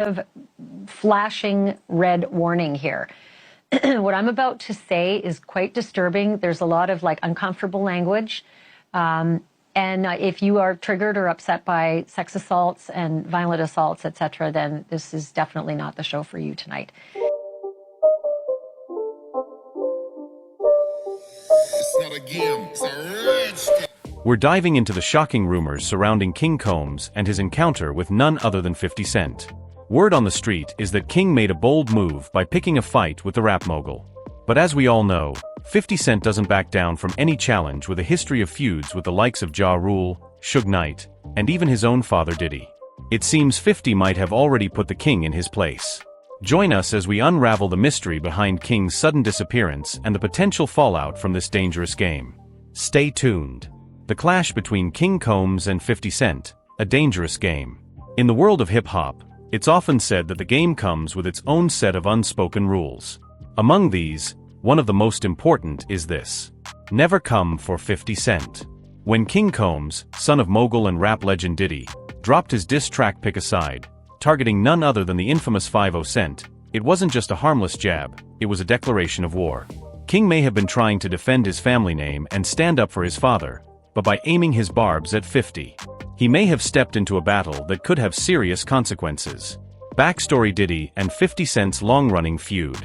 of flashing red warning here. What I'm about to say is quite disturbing. There's a lot of uncomfortable language. And if you are triggered or upset by sex assaults and violent assaults, etc., then this is definitely not the show for you tonight. It's not a game, it's a rich. We're diving into the shocking rumors surrounding King Combs and his encounter with none other than 50 Cent. Word on the street is that King made a bold move by picking a fight with the rap mogul. But as we all know, 50 Cent doesn't back down from any challenge, with a history of feuds with the likes of Ja Rule, Suge Knight, and even his own father Diddy. It seems 50 might have already put the King in his place. Join us as we unravel the mystery behind King's sudden disappearance and the potential fallout from this dangerous game. Stay tuned. The clash between King Combs and 50 Cent, a dangerous game. In the world of hip-hop, it's often said that the game comes with its own set of unspoken rules. Among these, one of the most important is this: never come for 50 Cent. When King Combs, son of mogul and rap legend Diddy, dropped his diss track Pick a Side, targeting none other than the infamous 50 Cent, it wasn't just a harmless jab, it was a declaration of war. King may have been trying to defend his family name and stand up for his father, but by aiming his barbs at 50, he may have stepped into a battle that could have serious consequences. Backstory: Diddy and 50 Cent's long-running feud.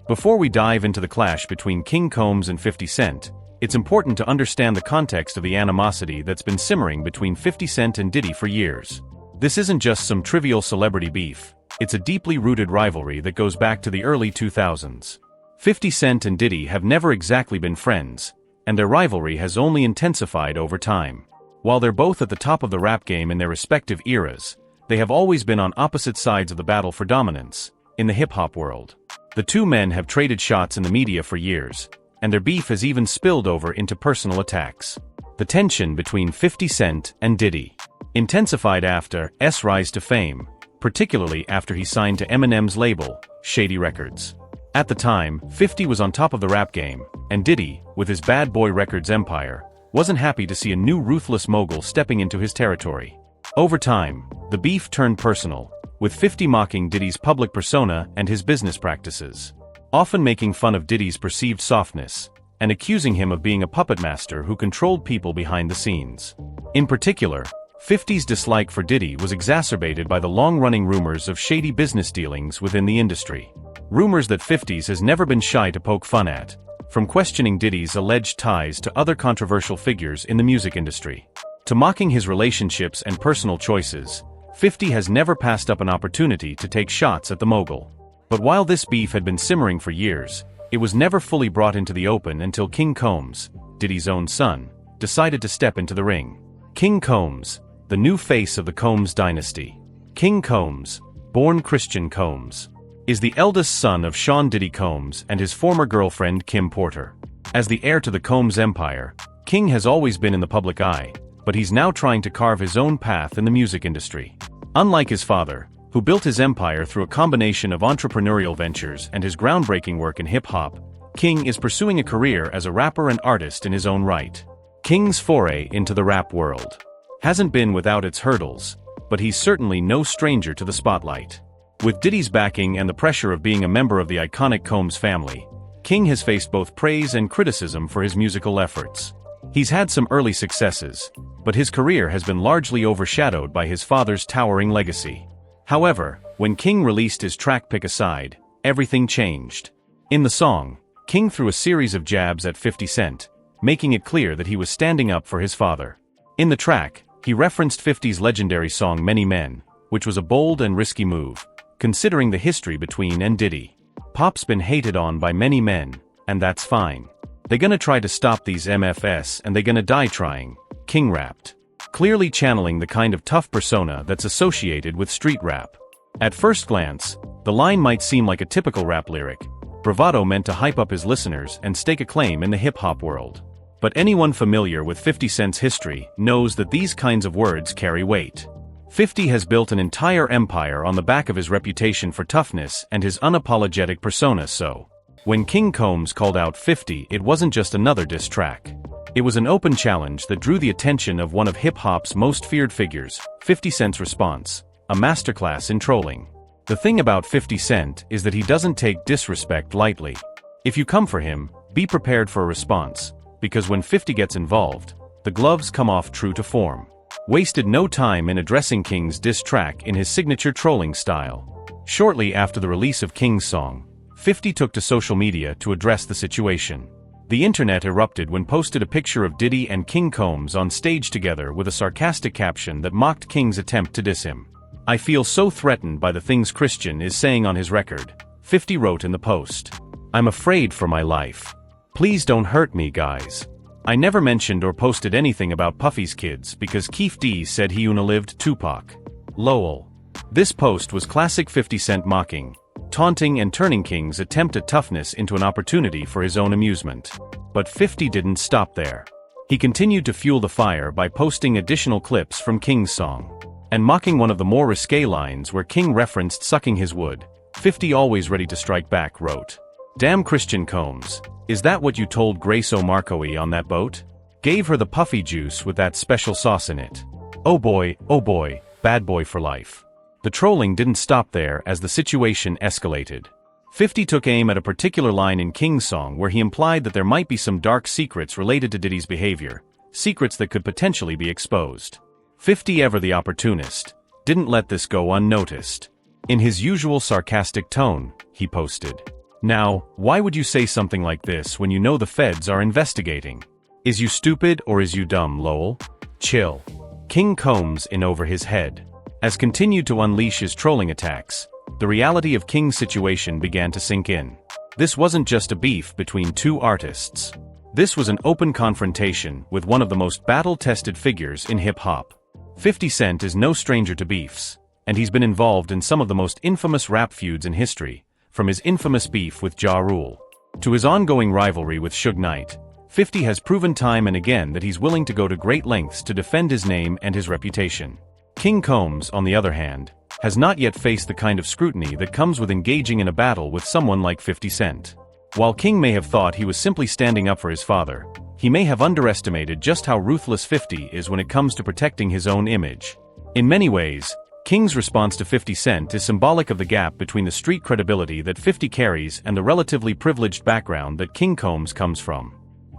Before we dive into the clash between King Combs and 50 Cent, it's important to understand the context of the animosity that's been simmering between 50 Cent and Diddy for years. This isn't just some trivial celebrity beef, it's a deeply rooted rivalry that goes back to the early 2000s. 50 Cent and Diddy have never exactly been friends, and their rivalry has only intensified over time. While they're both at the top of the rap game in their respective eras, they have always been on opposite sides of the battle for dominance in the hip-hop world. The two men have traded shots in the media for years, and their beef has even spilled over into personal attacks. The tension between 50 Cent and Diddy intensified after S rise to fame, particularly after he signed to Eminem's label, Shady Records. At the time, 50 was on top of the rap game, and Diddy, with his Bad Boy Records empire, wasn't happy to see a new ruthless mogul stepping into his territory. Over time, the beef turned personal, with 50 mocking Diddy's public persona and his business practices, often making fun of Diddy's perceived softness, and accusing him of being a puppet master who controlled people behind the scenes. In particular, 50's dislike for Diddy was exacerbated by the long-running rumors of shady business dealings within the industry. Rumors that 50's has never been shy to poke fun at, from questioning Diddy's alleged ties to other controversial figures in the music industry, to mocking his relationships and personal choices. 50 has never passed up an opportunity to take shots at the mogul. But while this beef had been simmering for years, it was never fully brought into the open until King Combs, Diddy's own son, decided to step into the ring. King Combs, the new face of the Combs dynasty. King Combs, born Christian Combs, is the eldest son of Sean Diddy Combs and his former girlfriend Kim Porter. As the heir to the Combs empire, King has always been in the public eye, but he's now trying to carve his own path in the music industry. Unlike his father, who built his empire through a combination of entrepreneurial ventures and his groundbreaking work in hip-hop, King is pursuing a career as a rapper and artist in his own right. King's foray into the rap world hasn't been without its hurdles, but he's certainly no stranger to the spotlight. With Diddy's backing and the pressure of being a member of the iconic Combs family, King has faced both praise and criticism for his musical efforts. He's had some early successes, but his career has been largely overshadowed by his father's towering legacy. However, when King released his track Pick a Side, everything changed. In the song, King threw a series of jabs at 50 Cent, making it clear that he was standing up for his father. In the track, he referenced 50's legendary song Many Men, which was a bold and risky move, considering the history between and Diddy. Pop's been hated on by many men, and that's fine. They gonna try to stop these MFS and they gonna die trying, King rapped, clearly channeling the kind of tough persona that's associated with street rap. At first glance, the line might seem like a typical rap lyric, bravado meant to hype up his listeners and stake a claim in the hip-hop world. But anyone familiar with 50 Cent's history knows that these kinds of words carry weight. 50 has built an entire empire on the back of his reputation for toughness and his unapologetic persona, so when King Combs called out 50, it wasn't just another diss track. It was an open challenge that drew the attention of one of hip-hop's most feared figures. 50 Cent's response: a masterclass in trolling. The thing about 50 Cent is that he doesn't take disrespect lightly. If you come for him, be prepared for a response, because when 50 gets involved, the gloves come off true to form. Wasted no time in addressing King's diss track in his signature trolling style. Shortly after the release of King's song, 50 took to social media to address the situation. The internet erupted when posted a picture of Diddy and King Combs on stage together with a sarcastic caption that mocked King's attempt to diss him. "I feel so threatened by the things Christian is saying on his record," 50 wrote in the post. "I'm afraid for my life. Please don't hurt me, guys. I never mentioned or posted anything about Puffy's kids because Keefe D said he unalived Tupac. Lol." This post was classic 50 Cent mocking, taunting and turning King's attempt at toughness into an opportunity for his own amusement. But 50 didn't stop there. He continued to fuel the fire by posting additional clips from King's song. And mocking one of the more risque lines where King referenced sucking his wood, 50 always ready to strike back wrote, "Damn Christian Combs, is that what you told Grace O'Marcoe on that boat? Gave her the Puffy juice with that special sauce in it. Oh boy, bad boy for life." The trolling didn't stop there as the situation escalated. 50 took aim at a particular line in King's song where he implied that there might be some dark secrets related to Diddy's behavior, secrets that could potentially be exposed. 50, ever the opportunist, didn't let this go unnoticed. In his usual sarcastic tone, he posted, "Now, why would you say something like this when you know the feds are investigating? Is you stupid or is you dumb, lol? Chill." King Combs in over his head. As continued to unleash his trolling attacks, the reality of King's situation began to sink in. This wasn't just a beef between two artists. This was an open confrontation with one of the most battle-tested figures in hip-hop. 50 Cent is no stranger to beefs, and he's been involved in some of the most infamous rap feuds in history, from his infamous beef with Ja Rule to his ongoing rivalry with Suge Knight. 50 has proven time and again that he's willing to go to great lengths to defend his name and his reputation. King Combs, on the other hand, has not yet faced the kind of scrutiny that comes with engaging in a battle with someone like 50 Cent. While King may have thought he was simply standing up for his father, he may have underestimated just how ruthless 50 is when it comes to protecting his own image. In many ways, King's response to 50 Cent is symbolic of the gap between the street credibility that 50 carries and the relatively privileged background that King Combs comes from.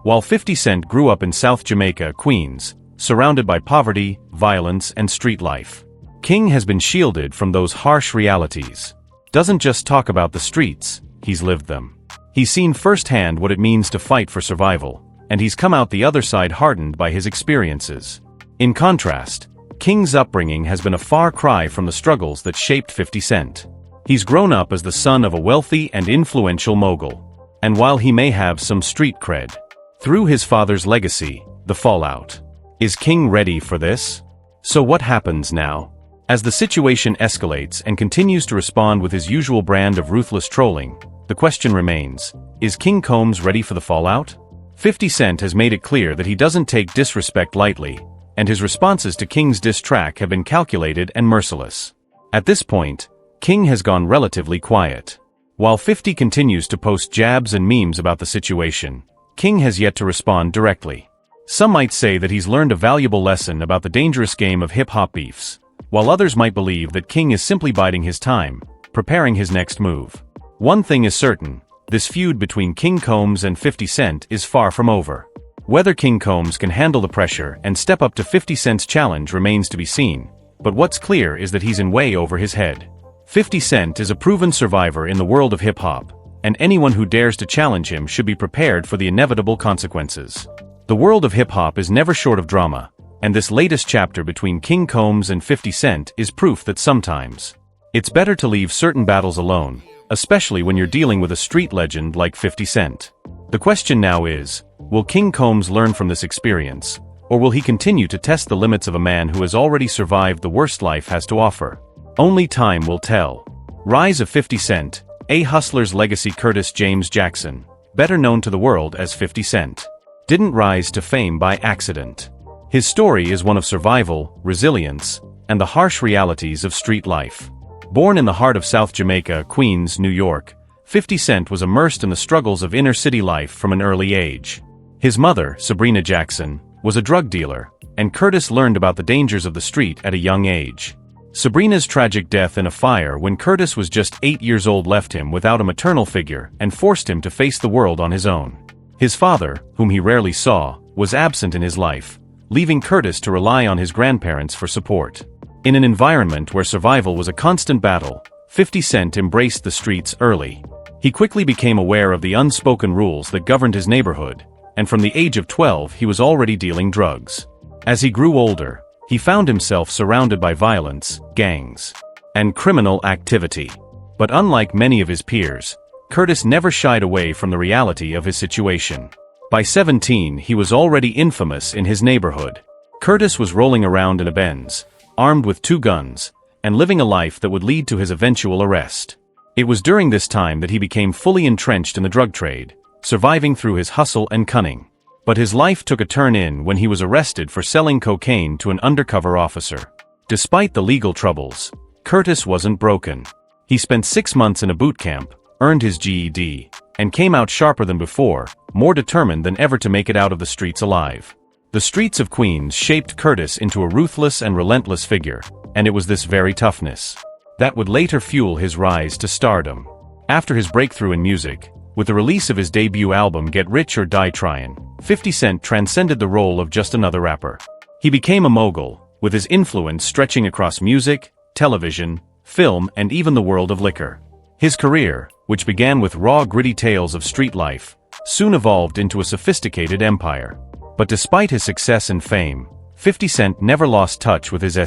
While 50 Cent grew up in South Jamaica, Queens, surrounded by poverty, violence, and street life, King has been shielded from those harsh realities. Doesn't just talk about the streets, he's lived them. He's seen firsthand what it means to fight for survival, and he's come out the other side hardened by his experiences. In contrast, King's upbringing has been a far cry from the struggles that shaped 50 Cent. He's grown up as the son of a wealthy and influential mogul. And while he may have some street cred, through his father's legacy, the fallout. Is King ready for this? So what happens now? As the situation escalates and continues to respond with his usual brand of ruthless trolling, the question remains, is King Combs ready for the fallout? 50 Cent has made it clear that he doesn't take disrespect lightly, and his responses to King's diss track have been calculated and merciless. At this point, King has gone relatively quiet. While 50 continues to post jabs and memes about the situation, King has yet to respond directly. Some might say that he's learned a valuable lesson about the dangerous game of hip-hop beefs, while others might believe that King is simply biding his time, preparing his next move. One thing is certain, this feud between King Combs and 50 Cent is far from over. Whether King Combs can handle the pressure and step up to 50 Cent's challenge remains to be seen, but what's clear is that he's in way over his head. 50 Cent is a proven survivor in the world of hip-hop, and anyone who dares to challenge him should be prepared for the inevitable consequences. The world of hip-hop is never short of drama, and this latest chapter between King Combs and 50 Cent is proof that sometimes it's better to leave certain battles alone, especially when you're dealing with a street legend like 50 Cent. The question now is, will King Combs learn from this experience, or will he continue to test the limits of a man who has already survived the worst life has to offer? Only time will tell. Rise of 50 Cent, a hustler's legacy. Curtis James Jackson, better known to the world as 50 Cent, didn't rise to fame by accident. His story is one of survival, resilience, and the harsh realities of street life. Born in the heart of South Jamaica, Queens, New York, 50 Cent was immersed in the struggles of inner-city life from an early age. His mother, Sabrina Jackson, was a drug dealer, and Curtis learned about the dangers of the street at a young age. Sabrina's tragic death in a fire when Curtis was just 8 years old left him without a maternal figure and forced him to face the world on his own. His father, whom he rarely saw, was absent in his life, leaving Curtis to rely on his grandparents for support. In an environment where survival was a constant battle, 50 Cent embraced the streets early. He quickly became aware of the unspoken rules that governed his neighborhood, and from the age of 12 he was already dealing drugs. As he grew older, he found himself surrounded by violence, gangs, and criminal activity. But unlike many of his peers, Curtis never shied away from the reality of his situation. By 17, he was already infamous in his neighborhood. Curtis was rolling around in a Benz, armed with 2 guns, and living a life that would lead to his eventual arrest. It was during this time that he became fully entrenched in the drug trade, surviving through his hustle and cunning. But his life took a turn when he was arrested for selling cocaine to an undercover officer. Despite the legal troubles, Curtis wasn't broken. He spent 6 months in a boot camp, earned his GED, and came out sharper than before, more determined than ever to make it out of the streets alive. The streets of Queens shaped Curtis into a ruthless and relentless figure, and it was this very toughness that would later fuel his rise to stardom. After his breakthrough in music, with the release of his debut album Get Rich or Die Tryin', 50 Cent transcended the role of just another rapper. He became a mogul, with his influence stretching across music, television, film, and even the world of liquor. His career, which began with raw, gritty tales of street life, soon evolved into a sophisticated empire. But despite his success and fame, 50 Cent never lost touch with his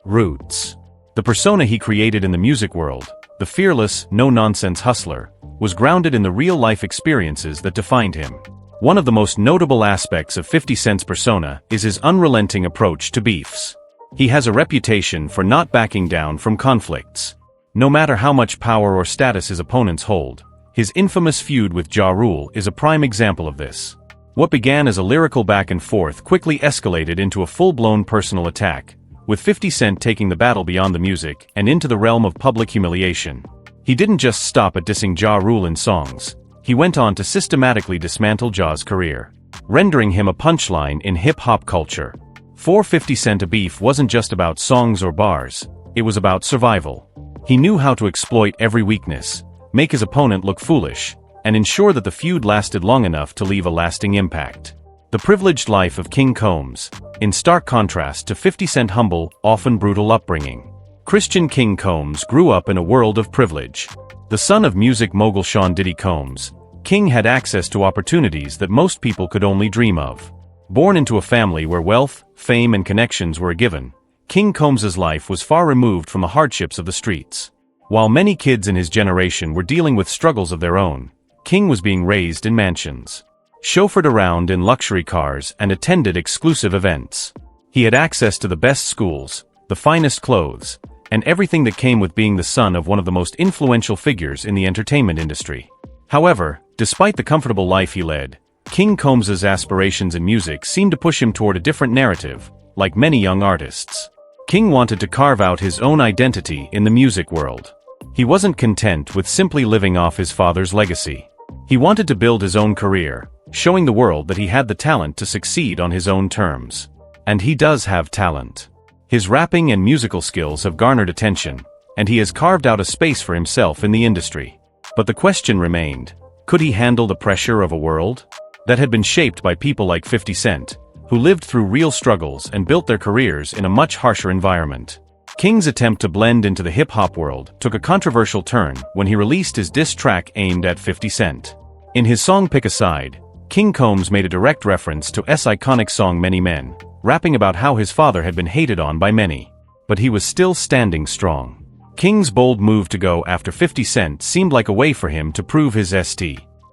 roots. The persona he created in the music world, the fearless, no-nonsense hustler, was grounded in the real-life experiences that defined him. One of the most notable aspects of 50 Cent's persona is his unrelenting approach to beefs. He has a reputation for not backing down from conflicts. No matter how much power or status his opponents hold, his infamous feud with Ja Rule is a prime example of this. What began as a lyrical back and forth quickly escalated into a full-blown personal attack, with 50 Cent taking the battle beyond the music and into the realm of public humiliation. He didn't just stop at dissing Ja Rule in songs. He went on to systematically dismantle Ja's career, rendering him a punchline in hip-hop culture. For 50 Cent, a beef wasn't just about songs or bars, it was about survival. He knew how to exploit every weakness, make his opponent look foolish, and ensure that the feud lasted long enough to leave a lasting impact. The privileged life of King Combs, in stark contrast to 50 Cent humble, often brutal upbringing. Christian King Combs grew up in a world of privilege. The son of music mogul Sean Diddy Combs, King had access to opportunities that most people could only dream of. Born into a family where wealth, fame, and connections were a given, King Combs's life was far removed from the hardships of the streets. While many kids in his generation were dealing with struggles of their own, King was being raised in mansions, chauffeured around in luxury cars, and attended exclusive events. He had access to the best schools, the finest clothes, and everything that came with being the son of one of the most influential figures in the entertainment industry. However, despite the comfortable life he led, King Combs's aspirations in music seemed to push him toward a different narrative, like many young artists. King wanted to carve out his own identity in the music world. He wasn't content with simply living off his father's legacy. He wanted to build his own career, showing the world that he had the talent to succeed on his own terms. And he does have talent. His rapping and musical skills have garnered attention, and he has carved out a space for himself in the industry. But the question remained, could he handle the pressure of a world that had been shaped by people like 50 Cent, who lived through real struggles and built their careers in a much harsher environment? King's attempt to blend into the hip-hop world took a controversial turn when he released his diss track aimed at 50 Cent. In his song Pick a Side, King Combs made a direct reference to S' iconic song Many Men, rapping about how his father had been hated on by many. But he was still standing strong. King's bold move to go after 50 Cent seemed like a way for him to prove his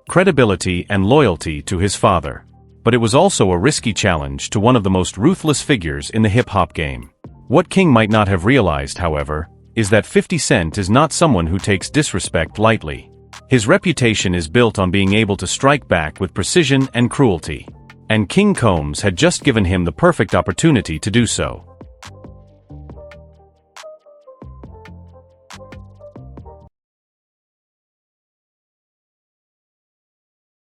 credibility and loyalty to his father. But it was also a risky challenge to one of the most ruthless figures in the hip-hop game. What King might not have realized, however, is that 50 Cent is not someone who takes disrespect lightly. His reputation is built on being able to strike back with precision and cruelty. And King Combs had just given him the perfect opportunity to do so.